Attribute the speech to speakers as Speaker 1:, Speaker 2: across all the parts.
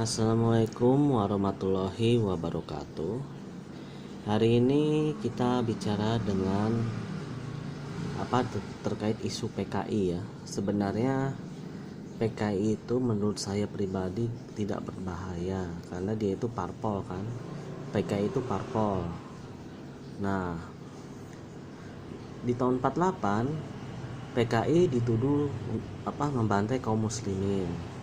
Speaker 1: Assalamualaikum warahmatullahi wabarakatuh. Hari ini kita bicara dengan terkait isu PKI ya. Sebenarnya PKI itu menurut saya pribadi tidak berbahaya karena dia itu parpol kan. PKI itu parpol. Nah, di tahun 48 PKI dituduh membantai kaum muslimin.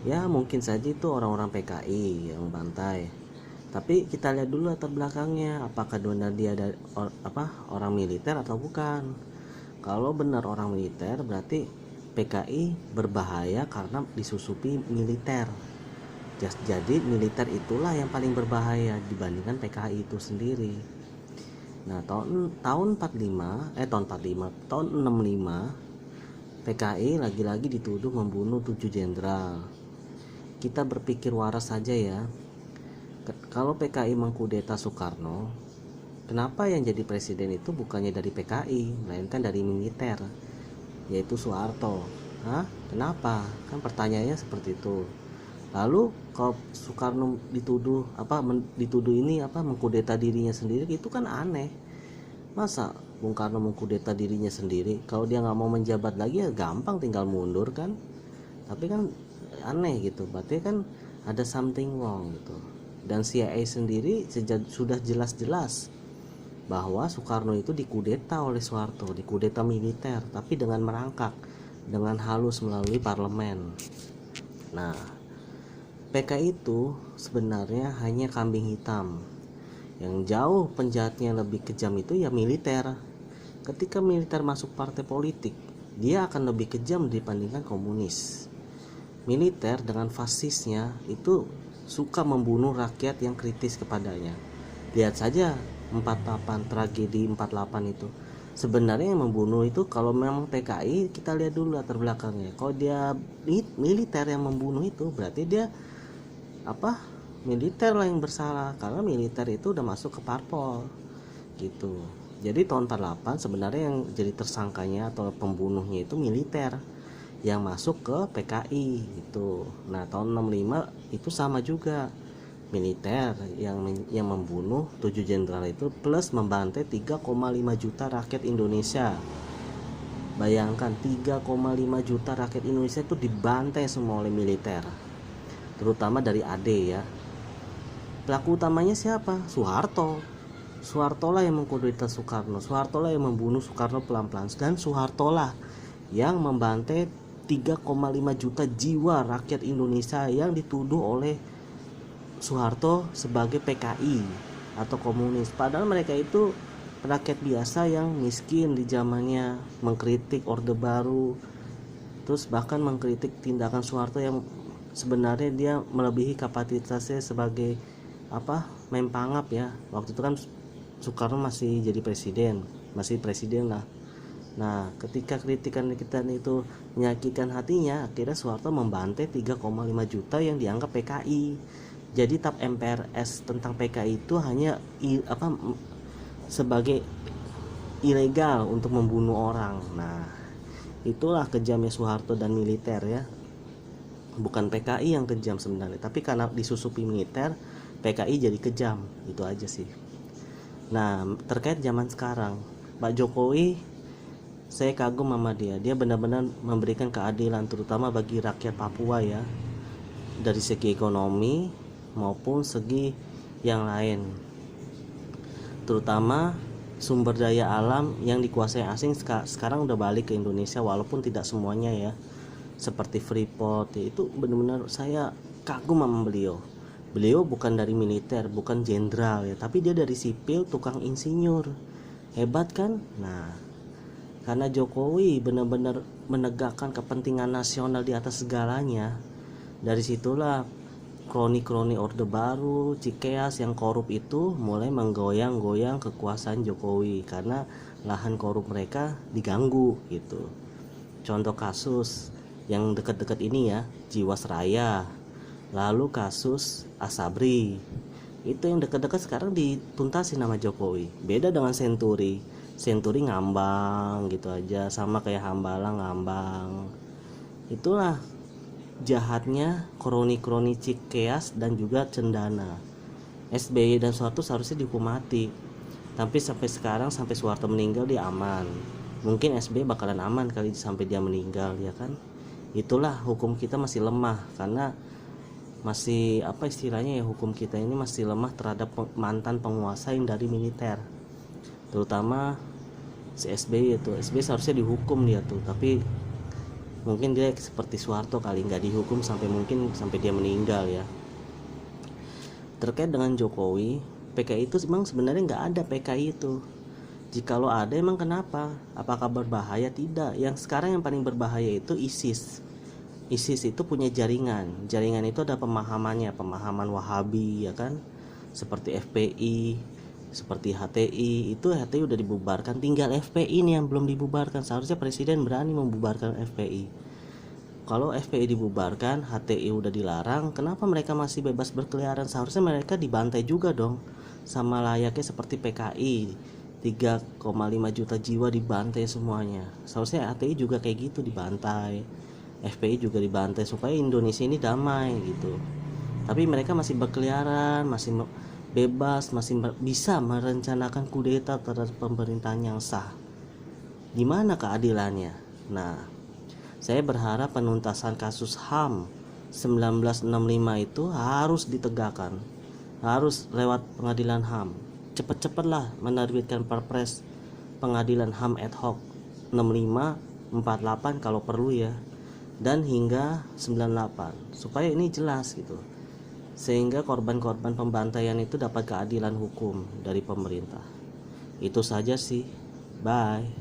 Speaker 1: Ya mungkin saja itu orang-orang PKI yang bantai, tapi kita lihat dulu latar belakangnya, apakah benar dia ada orang militer atau bukan. Kalau benar orang militer berarti PKI berbahaya karena disusupi militer. Jadi militer itulah yang paling berbahaya dibandingkan PKI itu sendiri. Nah, tahun 65 PKI lagi-lagi dituduh membunuh 7 jenderal. Kita berpikir waras saja ya. Kalau PKI mengkudeta Soekarno, kenapa yang jadi presiden itu bukannya dari PKI, melainkan dari militer, yaitu Soeharto? Kenapa? Kan pertanyaannya seperti itu. Lalu kalau Soekarno dituduh mengkudeta dirinya sendiri, itu kan aneh. Masa Bung Karno mengkudeta dirinya sendiri? Kalau dia nggak mau menjabat lagi ya gampang, tinggal mundur kan. Tapi kan aneh gitu, berarti kan ada something wrong gitu. Dan CIA sendiri sudah jelas-jelas bahwa Soekarno itu dikudeta oleh Soeharto, dikudeta militer, tapi dengan merangkak, dengan halus melalui parlemen. Nah, PKI itu sebenarnya hanya kambing hitam. Yang jauh penjahatnya lebih kejam itu ya militer. Ketika militer masuk partai politik, dia akan lebih kejam dibandingkan komunis. Militer dengan fasisnya itu suka membunuh rakyat yang kritis kepadanya. Lihat saja 48, tragedi 48 itu. Sebenarnya yang membunuh itu kalau memang PKI, kita lihat dulu latar belakangnya. Kalau dia militer yang membunuh itu berarti dia militer lah yang bersalah, karena militer itu udah masuk ke parpol gitu. Jadi tahun 48 sebenarnya yang jadi tersangkanya atau pembunuhnya itu militer yang masuk ke PKI gitu. Nah, tahun 65 itu sama juga, militer yang membunuh 7 jenderal itu plus membantai 3,5 juta rakyat Indonesia. Bayangkan 3,5 juta rakyat Indonesia itu dibantai semua oleh militer, terutama dari AD ya. Pelaku utamanya siapa? Soeharto. Soeharto lah yang mengkudeta Soekarno, Soeharto lah yang membunuh Soekarno pelan-pelan, dan Soeharto lah yang membantai 3,5 juta jiwa rakyat Indonesia yang dituduh oleh Soeharto sebagai PKI atau komunis. Padahal mereka itu rakyat biasa yang miskin di zamannya, mengkritik Orde Baru, terus bahkan mengkritik tindakan Soeharto yang sebenarnya dia melebihi kapasitasnya sebagai mempangap ya. Waktu itu kan Soekarno masih jadi presiden, lah. Nah, ketika kritikan kita itu menyakitkan hatinya, akhirnya Soeharto membantai 3,5 juta yang dianggap PKI. Jadi tap MPRS tentang PKI itu hanya sebagai ilegal untuk membunuh orang. Nah, itulah kejamnya Soeharto dan militer ya. Bukan PKI yang kejam sebenarnya, tapi karena disusupi militer, PKI jadi kejam. Itu aja sih. Nah, terkait zaman sekarang, Pak Jokowi, saya kagum sama dia. Dia benar-benar memberikan keadilan terutama bagi rakyat Papua ya, dari segi ekonomi maupun segi yang lain. Terutama sumber daya alam yang dikuasai asing sekarang udah balik ke Indonesia, walaupun tidak semuanya ya. Seperti Freeport ya, itu benar-benar saya kagum sama beliau. Beliau bukan dari militer, bukan jenderal ya, tapi dia dari sipil, tukang insinyur. Hebat kan? Nah, karena Jokowi benar-benar menegakkan kepentingan nasional di atas segalanya, dari situlah kroni-kroni Orde Baru, Cikeas yang korup itu mulai menggoyang-goyang kekuasaan Jokowi karena lahan korup mereka diganggu gitu. Contoh kasus yang dekat-dekat ini ya, Jiwasraya, lalu kasus Asabri, itu yang dekat-dekat sekarang dituntasin nama Jokowi. Beda dengan Senturi ngambang gitu aja, sama kayak Hambalang ngambang. Itulah jahatnya kroni-kroni Cikeas dan juga Cendana. SBY dan Soeharto seharusnya dihukum mati, tapi sampai sekarang, sampai Soeharto meninggal, dia aman. Mungkin SBY bakalan aman kali sampai dia meninggal, ya kan. Itulah, hukum kita masih lemah karena masih apa istilahnya ya, hukum kita ini masih lemah terhadap mantan penguasa yang dari militer, terutama si SBY. Itu SBY seharusnya dihukum dia tuh, tapi mungkin dia seperti Soeharto kali, nggak dihukum sampai mungkin sampai dia meninggal ya. Terkait dengan Jokowi, PKI itu memang sebenarnya nggak ada PKI itu. Jikalau ada, emang kenapa? Apakah berbahaya? Tidak. Yang sekarang yang paling berbahaya itu ISIS. ISIS itu punya jaringan. Jaringan itu ada pemahamannya, pemahaman Wahabi ya kan, seperti FPI, seperti HTI. Itu HTI udah dibubarkan, tinggal FPI nih yang belum dibubarkan. Seharusnya presiden berani membubarkan FPI. Kalau FPI dibubarkan, HTI udah dilarang, kenapa mereka masih bebas berkeliaran? Seharusnya mereka dibantai juga dong, sama layaknya seperti PKI. 3,5 juta jiwa dibantai semuanya. Seharusnya HTI juga kayak gitu, dibantai. FPI juga dibantai supaya Indonesia ini damai gitu. Tapi mereka masih berkeliaran, masih bebas, masih bisa merencanakan kudeta terhadap pemerintahan yang sah. Di mana keadilannya? Nah, saya berharap penuntasan kasus HAM 1965 itu harus ditegakkan, harus lewat pengadilan HAM. Cepet-cepetlah menerbitkan perpres pengadilan HAM ad hoc 65, 48 kalau perlu ya, dan hingga 98 supaya ini jelas gitu, sehingga korban-korban pembantaian itu dapat keadilan hukum dari pemerintah. Itu saja sih, bye.